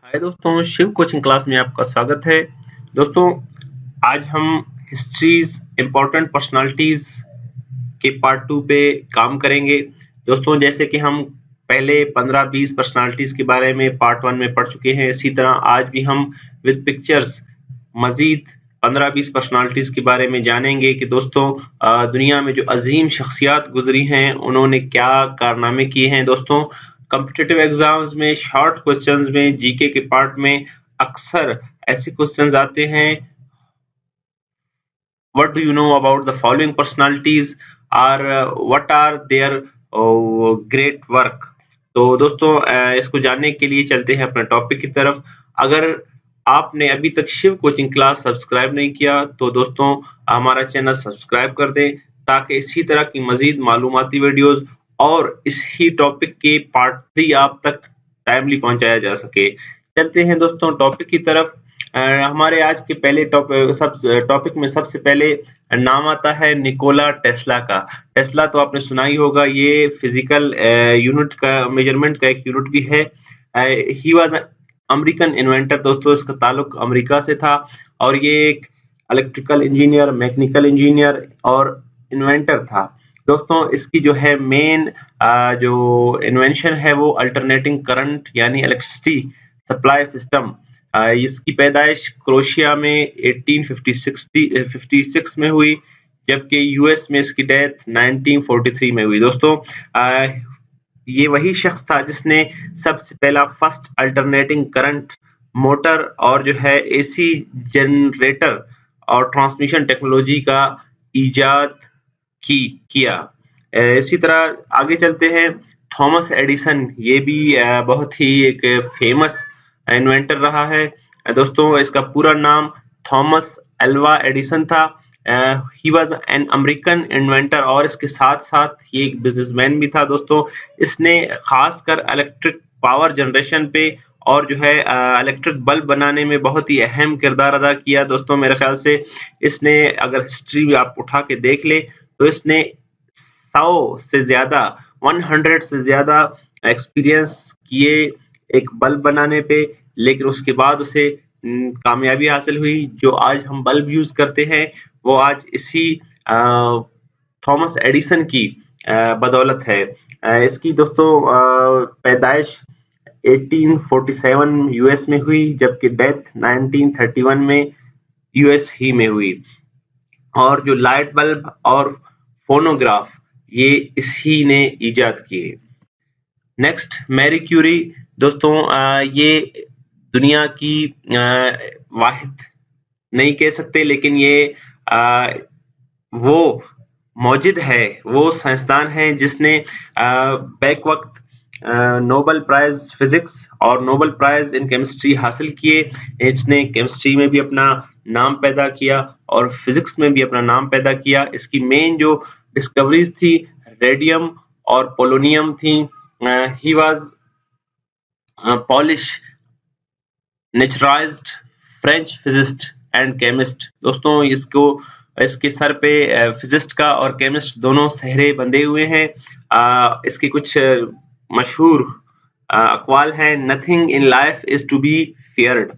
हाय दोस्तों, Shiv coaching class में आपका स्वागत है। दोस्तों, आज हम हिस्ट्रीज इम्पोर्टेंट पर्सनालिटीज के पार्ट 2 पे काम करेंगे। दोस्तों, जैसे कि हम पहले 15-20 पर्सनालिटीज के बारे में पार्ट 1 में पढ़ चुके हैं, इसी तरह आज भी हम विद पिक्चर्स मजीद 15-20 पर्सनालिटीज के बारे में जानेंगे कि दोस्तों दुनिया में जो अजीम शख्सियात गुजरी हैं उन्होंने क्या कारनामे किए हैं। दोस्तों, कॉम्पिटिटिव एग्जाम्स में शॉर्ट क्वेश्चंस में जीके के पार्ट में अक्सर ऐसे क्वेश्चंस आते हैं, what do you know about the following personalities or what are their great work। तो दोस्तों इसको जानने के लिए चलते हैं अपने टॉपिक की तरफ। अगर आपने अभी तक शिव कोचिंग क्लास सब्सक्राइब नहीं किया तो दोस्तों हमारा चैनल सब्सक्राइब कर दें ताकि इसी तरह की मजीद मालूमाती वीडियोस और इसी टॉपिक के पार्ट 3 आप तक टाइमली पहुंचाया जा सके। चलते हैं दोस्तों टॉपिक की तरफ। हमारे आज के पहले टॉपिक में सबसे पहले नाम आता है निकोला टेस्ला का। टेस्ला तो आपने सुना ही होगा, ये फिजिकल यूनिट का मेजरमेंट का एक यूनिट भी है। He was American inventor. दोस्तों, इसका ताल्लुक अमेरिका से था और ये एक इलेक्ट्रिकल इंजीनियर, मैकेनिकल इंजीनियर और इन्वेंटर था। दोस्तों, इसकी जो है मेन जो इन्वेंशन है वो अल्टरनेटिंग करंट यानी इलेक्ट्रिसिटी सप्लाई सिस्टम। इसकी पैदाइश क्रोशिया में 1856 में हुई, जबकि यूएस में इसकी डेथ 1943 में हुई। दोस्तों, ये वही शख्स था जिसने सबसे पहला फर्स्ट अल्टरनेटिंग करंट मोटर और जो है एसी जनरेटर और ट्रांसमिशन टेक्नोलॉजी का इजाद किया। इसी तरह आगे चलते हैं। थॉमस एडिसन, ये भी बहुत ही एक फेमस इन्वेंटर रहा है। दोस्तों, इसका पूरा नाम थॉमस एल्वा एडिसन था। ही वाज एन अमेरिकन इन्वेंटर और इसके साथ साथ ये एक बिजनेसमैन भी था। दोस्तों, इसने खासकर इलेक्ट्रिक पावर जनरेशन पे और जो है इलेक्ट्रिक बल्ब बनाने में बहुत ही अहम किरदार अदा किया। दोस्तों, मेरे ख्याल से इसने, अगर हिस्ट्री आप उठा के देख ले तो इसने 100 से ज्यादा 100 से ज्यादा एक्सपीरियंस किए एक बल्ब बनाने पे, लेकिन उसके बाद उसे कामयाबी हासिल हुई। जो आज हम बल्ब यूज करते हैं वो आज इसी थॉमस एडिसन की बदौलत है। इसकी दोस्तों पैदाइश 1847 यूएस में हुई, जबकि डेथ 1931 में यूएस ही में हुई। और जो लाइट बल्ब और फोनोग्राफ ये इसी ने इजाद किए। Next, Marie Curie. दोस्तों, ये दुनिया की वाहिद नहीं कह सकते, लेकिन ये वो मौजूद है, वो साइंसदान है जिसने बैक वक्त नोबेल प्राइज फिजिक्स और नोबेल प्राइज इन केमिस्ट्री हासिल किए। इसने केमिस्ट्री में भी अपना नाम पैदा किया और फिजिक्स में भी अपना नाम पैदा किया। इसकी मेन जो डिस्कवरीज थी रेडियम और पोलोनियम थी। He was Polish naturalized French physicist and chemist. दोस्तों, इसके सर पे फिजिस्ट का और केमिस्ट दोनों सेहरे बंधे हुए हैं। इसके कुछ मशहूर अक़वाल हैं। Nothing in life is to be feared,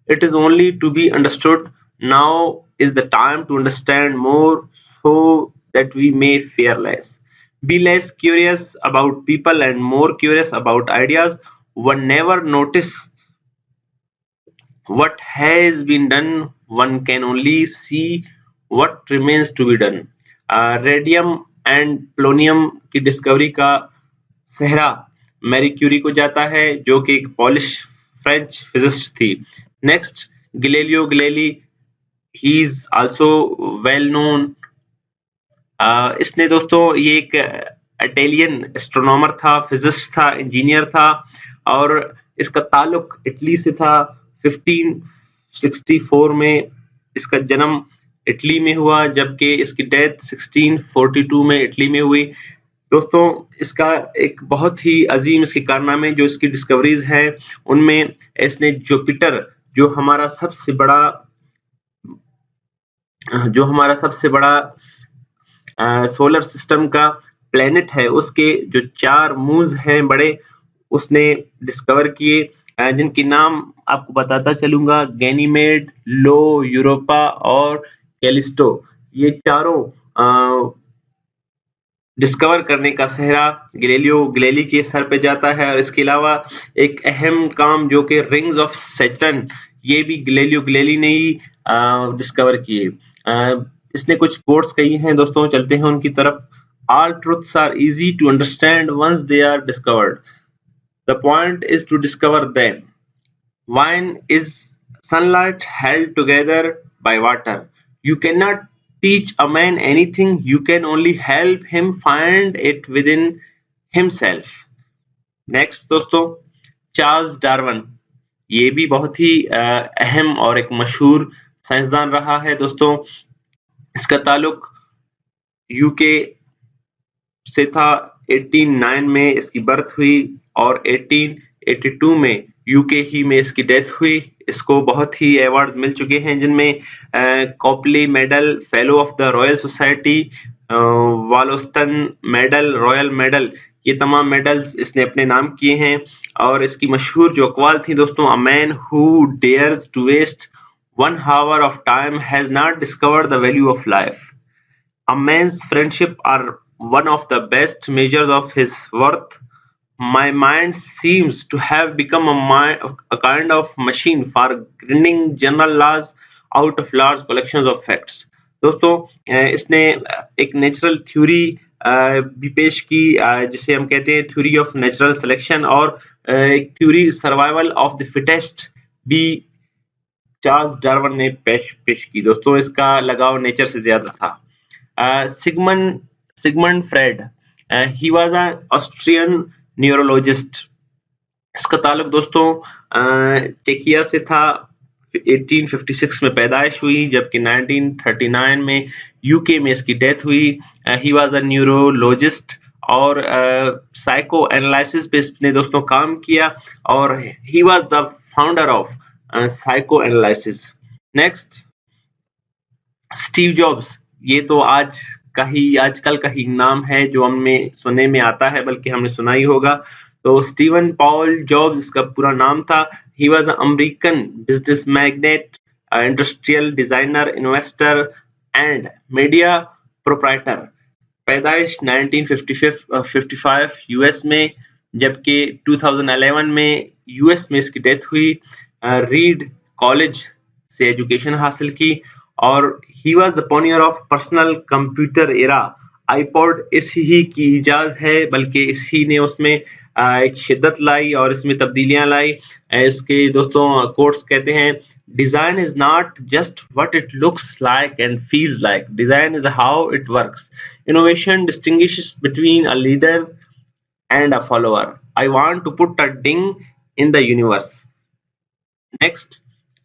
it is only to be understood. Now is the time to understand more so that we may fear less. Be less curious about people and more curious about ideas. One never notice what has been done, one can only see what remains to be done. Radium and polonium की discovery का सेहरा Marie Curie को जाता है, जो कि एक polish French physicist थी। Next, Galileo Galilei, he is also well known. इसने दोस्तों ये एक इटालियन एस्ट्रोनॉमर था, फिजिस्ट था, इंजीनियर था और इसका ताल्लुक इटली से था। 1564 में इसका जन्म इटली में हुआ, जबकि इसकी डेथ 1642 में इटली में हुई। दोस्तों, इसका एक बहुत ही अजीम इसके कारनामे जो इसकी डिस्कवरीज है उनमें इसने जुपिटर, जो हमारा सबसे बड़ा सोलर सिस्टम का प्लेनेट है, उसके जो 4 मून्स हैं बड़े, उसने डिस्कवर किए। जिनके नाम आपको बताता चलूंगा: गैनीमेड, लो, यूरोपा और कैलिस्टो। ये चारों डिस्कवर करने का सेहरा गैलीलियो गैलीली के सर पे जाता है। और इसके अलावा एक अहम काम जो कि रिंग्स ऑफ सैटर्न, ये भी गैलीलियो गैलीली ने ही डिस्कवर किए। इसने कुछ कोट्स कही हैं दोस्तों, चलते हैं उनकी तरफ। All truths are easy to understand once they are discovered, the point is to discover them. Wine is sunlight held together by water. You cannot teach a man anything, you can only help him find it within himself. Next दोस्तों, Charles Darwin, ये भी बहुत ही अहम और एक मशहूर साइंसदान रहा है दोस्तों। इसका ताल्लुक यूके से था। 1809 में इसकी बर्थ हुई और 1882 में यूके ही में इसकी डेथ हुई। इसको बहुत ही अवार्ड्स मिल चुके हैं, जिनमें Copley Medal, Fellow of the Royal Society, Wollaston Medal, Royal Medal, ये तमाम मेडल्स इसने अपने नाम किए हैं। और इसकी मशहूर जो अक़वाल थी दोस्तों: a man who dares to waste 1 hour of time has not discovered the value of life. A man's friendship are one of the best measures of his worth. My mind seems to have become a kind of machine for grinding general laws out of large collections of facts. दोस्तों, इसने एक natural theory भी पेश की, जिसे हम कहते हैं थ्योरी ऑफ नेचुरल सिलेक्शन, और एक theory survival of the fittest भी चार्ल्स डार्विन ने पेश की। दोस्तों, इसका लगाव नेचर से ज्यादा था। Sigmund Freud, he was an Austrian neurologist. इसका ताल्लुक दोस्तों चेकिया से था। 1856 में पैदाइश हुई, जबकि 1939 में यूके में इसकी डेथ हुई। ही वाज अ न्यूरोलॉजिस्ट और साइको एनालिसिस पे इसने दोस्तों काम किया, और he was the founder of psycho analysis. Next, Steve jobs, ये तो आजकल का ही नाम है जो हमें सुनने में आता है, बल्कि हमने सुना ही होगा। तो स्टीवन पॉल जॉब्स इसका पूरा नाम था। ही was a American business magnet, industrial designer, investor and media proprietor. पैदाइश 1955 यूएस में, जबकि 2011 में यूएस में इसकी डेथ हुई। रीड कॉलेज से एजुकेशन हासिल की, और he was the pioneer of personal computer era. IPod इसी ही की इजाद है, बल्कि इसी ने उसमें एक शिद्दत लाई और इसमें तब्दीलियां लाई। इसके दोस्तों कोट्स कहते हैं: design is not just what it looks like and feels like, design is how it works. Innovation distinguishes between a leader and a follower. I want to put a ding in the universe. Next,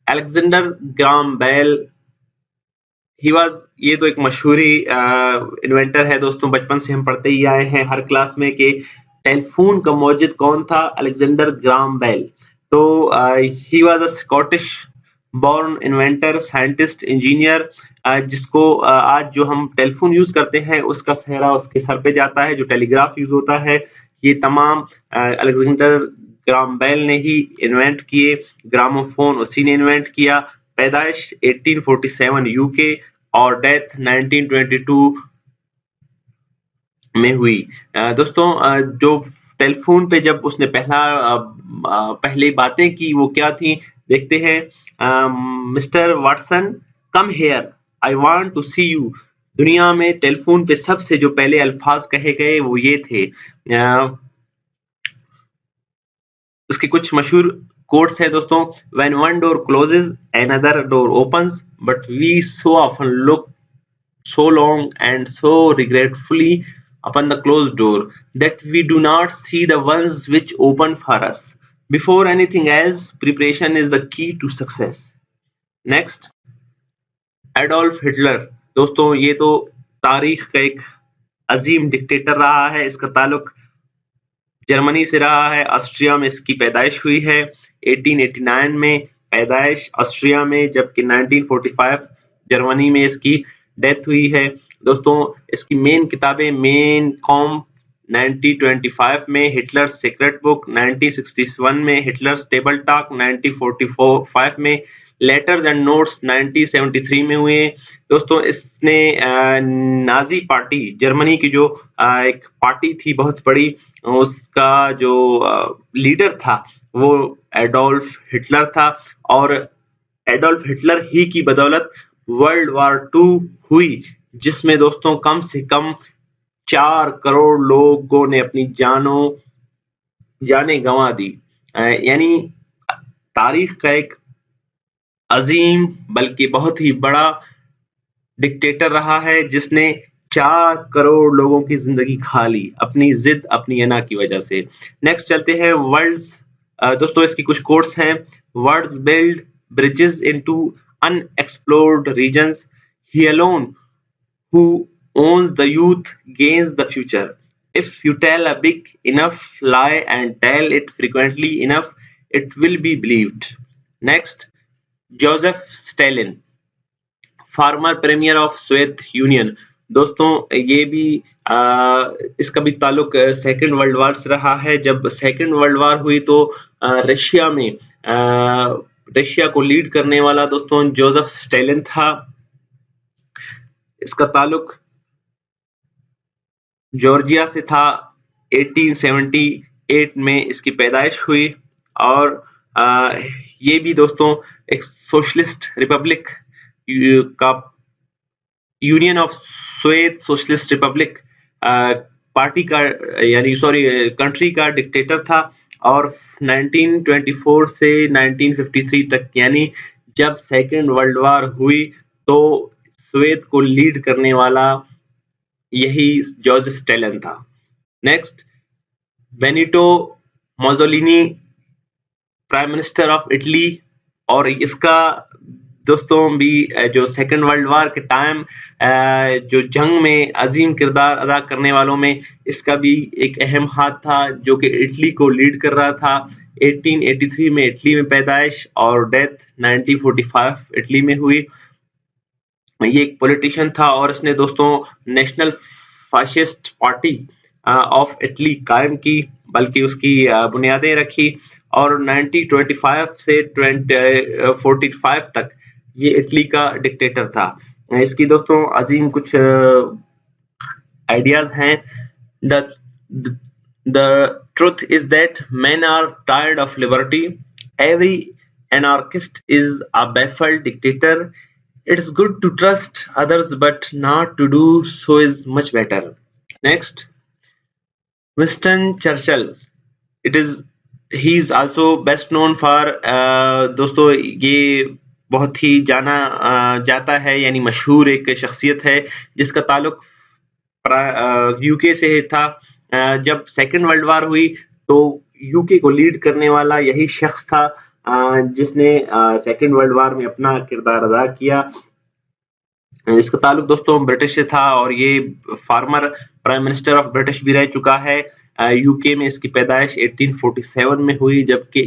Alexander Graham Bell, ये तो एक मशहूरी inventor है दोस्तों। बचपन से हम पढ़ते ही आए हैं हर क्लास में कि टेलीफोन का मौजूद कौन था? Alexander Graham Bell. तो he was a Scottish born inventor, scientist, engineer, जिसको आज जो हम टेलीफोन यूज करते हैं उसका सेहरा उसके सर पे जाता है। जो टेलीग्राफ यूज होता है, ये तमाम अलेक्जेंडर ग्राम बेल ने ही इन्वेंट किए। ग्रामोफोन उसी ने इन्वेंट किया। पैदाइश 1847 यूके और डेथ 1922 में हुई। दोस्तों, जो टेलीफोन पे जब उसने पहली बातें की वो क्या थी, देखते हैं। Mister Watson, come here, I want to see you. दुनिया में टेलीफोन पे सबसे जो पहले अल्फाज कहे गए वो ये थे। उसके कुछ मशहूर कोट्स है दोस्तों: When one door closes, another door opens, but we so often look so long and so regretfully upon the closed door that we do not see the ones which open for us. Before anything else, preparation is the key to success. Next, Adolf Hitler. दोस्तों, ये तो तारीख का एक अजीम dictator रहा है। इसका ताल्लुक जर्मनी से रहा है। ऑस्ट्रिया में इसकी पैदाइश हुई है। 1889 में पैदाइश ऑस्ट्रिया में, जबकि 1945 जर्मनी में इसकी डेथ हुई है। दोस्तों, इसकी मेन किताबें मेन कॉम 1925 में हिटलर सीक्रेट बुक, 1961 में हिटलर्स टेबल टॉक, 1945 में लेटर्स एंड नोट्स 1973 में हुए। दोस्तों इसने नाजी पार्टी, जर्मनी की जो एक पार्टी थी बहुत बड़ी, उसका जो लीडर था वो एडोल्फ हिटलर था, और एडोल्फ हिटलर ही की बदौलत वर्ल्ड वार 2 हुई, जिसमें दोस्तों कम से कम 4 करोड़ लोगों ने अपनी जानें गंवा दी। यानी तारीख का एक अजीम बल्कि बहुत ही बड़ा डिक्टेटर रहा है, जिसने 4 करोड़ लोगों की जिंदगी खा ली अपनी जिद, अपनी अना की वजह से। नेक्स्ट चलते हैं वर्ल्ड्स। दोस्तों इसकी कुछ कोट्स हैं। Words build bridges into unexplored regions, he alone who owns the youth gains the future. If you tell a big enough lie and tell it frequently enough, it will be believed. Next, Joseph Stalin, former premier of Soviet Union. दोस्तों ये भी इसका भी ताल्लुक second world war से रहा है। जब सेकेंड वर्ल्ड वार हुई तो रशिया को लीड करने वाला दोस्तों जोसेफ स्टालिन था। इसका ताल्लुक जॉर्जिया से था। 1878 में इसकी पैदाइश हुई, और ये भी दोस्तों एक सोशलिस्ट रिपब्लिक का, union of Soviet socialist Republic party का, यानी कंट्री का डिक्टेटर था। और 1924 से 1953 तक, यानी जब सेकेंड वर्ल्ड वार हुई तो सोवियत को लीड करने वाला यही जोसेफ स्टालिन था। Next, Benito Mussolini, prime minister of Italy, और इसका दोस्तों भी जो सेकेंड वर्ल्ड वार के टाइम जो जंग में अजीम किरदार अदा करने वालों में इसका भी एक अहम हाथ था, जो कि इटली को लीड कर रहा था। 1883 में इटली में पैदाइश और डेथ 1945 इटली में हुई। ये एक पॉलिटिशियन था, और इसने दोस्तों national fascist party of Italy कायम की, बल्कि उसकी बुनियादें रखी। और 1925 से 1945 तक ये इटली का डिक्टेटर था। इसकी दोस्तों अजीम कुछ आइडियाज हैं। The truth is that men are tired of liberty. Every anarchist is a baffled dictator. It's good to trust others, but not to do so is much better. Next, Winston Churchill. He is also best known for दोस्तों ये बहुत ही जाना जाता है, यानी मशहूर एक शख्सियत है जिसका ताल्लुक यूके से था। जब सेकेंड वर्ल्ड वार हुई तो यूके को लीड करने वाला यही शख्स था जिसने सेकेंड वर्ल्ड वार में अपना किरदार अदा किया। इसका ताल्लुक दोस्तों ब्रिटिश से था, और ये farmer prime minister of British भी रह चुका है। यूके में इसकी पैदाइश 1847 में हुई, जबकि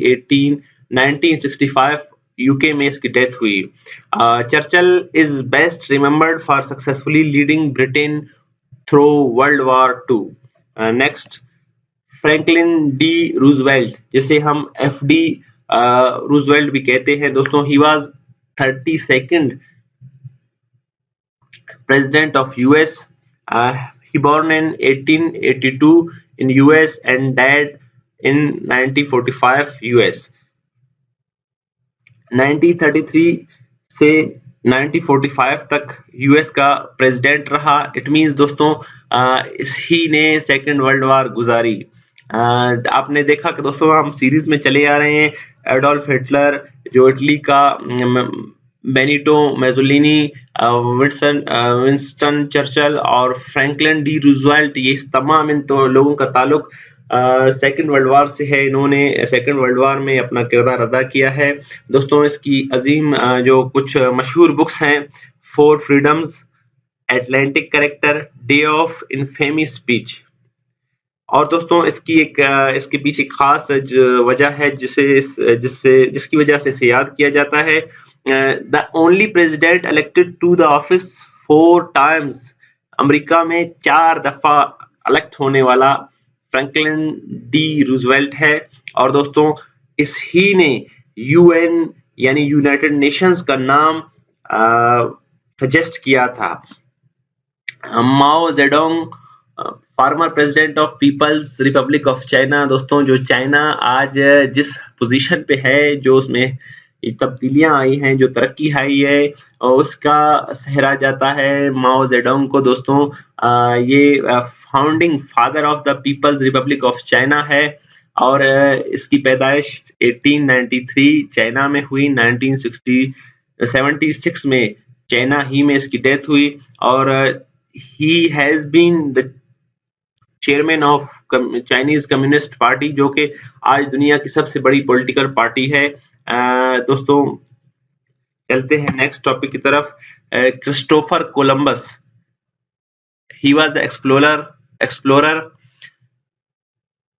1965 यूके में इसकी डेथ हुई। Churchill is best remembered for successfully leading Britain through world war 2। Next, Franklin D Roosevelt, जिसे हम FD रूजवेल्ट भी कहते हैं दोस्तों। He was 32nd president of US. He born in 1882 in US and died in 1945 US. 1933 से 1945 तक US का president रहा। इट मींस दोस्तों इसी ने सेकेंड वर्ल्ड वार गुजारी। आपने देखा कि दोस्तों हम सीरीज में चले आ रहे हैं। एडोल्फ हिटलर जो इटली का, बेनिटो मुसोलिनी, विंस्टन चर्चिल और फ्रैंकलिन डी रूजवेल्ट, ये तमाम इन तो लोगों का ताल्लुक सेकेंड वर्ल्ड वार से है। इन्होंने सेकेंड वर्ल्ड वार में अपना किरदार अदा किया है। दोस्तों इसकी अजीम जो कुछ मशहूर बुक्स हैं, 4 freedoms, Atlantic character, day of infamy speech. और दोस्तों इसकी एक इसके पीछे खास वजह है जिसकी वजह से इसे याद किया जाता है। The only president elected to the office 4 times, America में 4 दफा इलेक्ट होने वाला फ्रैंकलिन डी रूजवेल्ट है। और दोस्तों इस ही ने यूएन यानी यूनाइटेड नेशंस का नाम सजेस्ट किया था। Mao Zedong, former president of People's Republic of China. दोस्तों जो चाइना आज जिस पोजीशन पे है, जो उसमें तब्दीलियां आई हैं, जो तरक्की आई है, उसका सहरा जाता है माओ जेडोंग को। दोस्तों ये founding father of the People's Republic of China है और इसकी पैदाइश 1893 चाइना में हुई। 1976 में चाइना ही में इसकी डेथ हुई और he has been the chairman of Chinese communist party, जो कि आज दुनिया की सबसे बड़ी पॉलिटिकल पार्टी है। दोस्तों चलते हैं नेक्स्ट टॉपिक की तरफ। Christopher Columbus, he was explorer.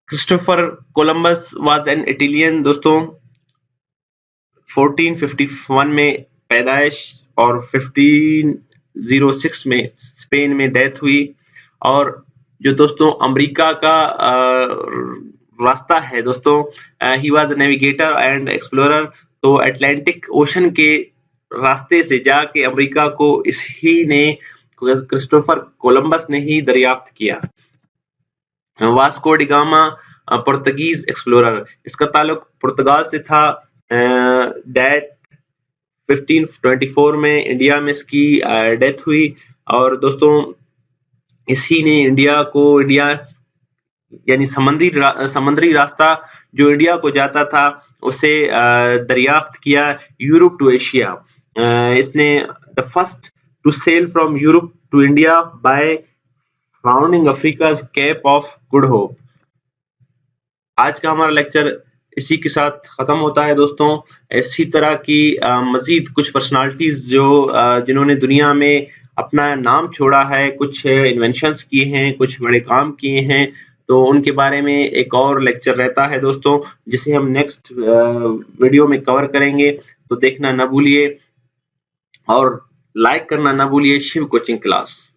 Christopher Columbus was an Italian. दोस्तों 1451 में पैदाइश और 1506 में स्पेन में डेथ हुई। और जो दोस्तों अमेरिका का रास्ता है दोस्तों, ही was a navigator and explorer. तो अटलांटिक ओशन के रास्ते से जाके अमेरिका को क्रिस्टोफर कोलंबस ने ही दरियाफ्त किया। Vasco D gamma, Portuguese explorer, इसका ताल्लुक पुर्तगाल से था। डेट 1524 में इंडिया में इसकी डेथ हुई। और दोस्तों इसी ने इंडिया यानी समुद्री रास्ता जो इंडिया को जाता था उसे दरियाफ्त किया यूरोप टू एशिया। इसने the first to sail from Europe to India by founding Africa's Cape of Good Hope. आज का हमारा लेक्चर इसी के साथ खत्म होता है। दोस्तों इसी तरह की मजीद कुछ पर्सनालिटीज जिन्होंने दुनिया में अपना नाम छोड़ा है, कुछ इन्वेंशंस किए हैं, कुछ बड़े काम किए हैं, तो उनके बारे में एक और लेक्चर रहता है दोस्तों, जिसे हम नेक्स्ट वीडियो में कवर करेंगे। तो देखना ना भूलिए और लाइक करना ना भूलिए शिव कोचिंग क्लास।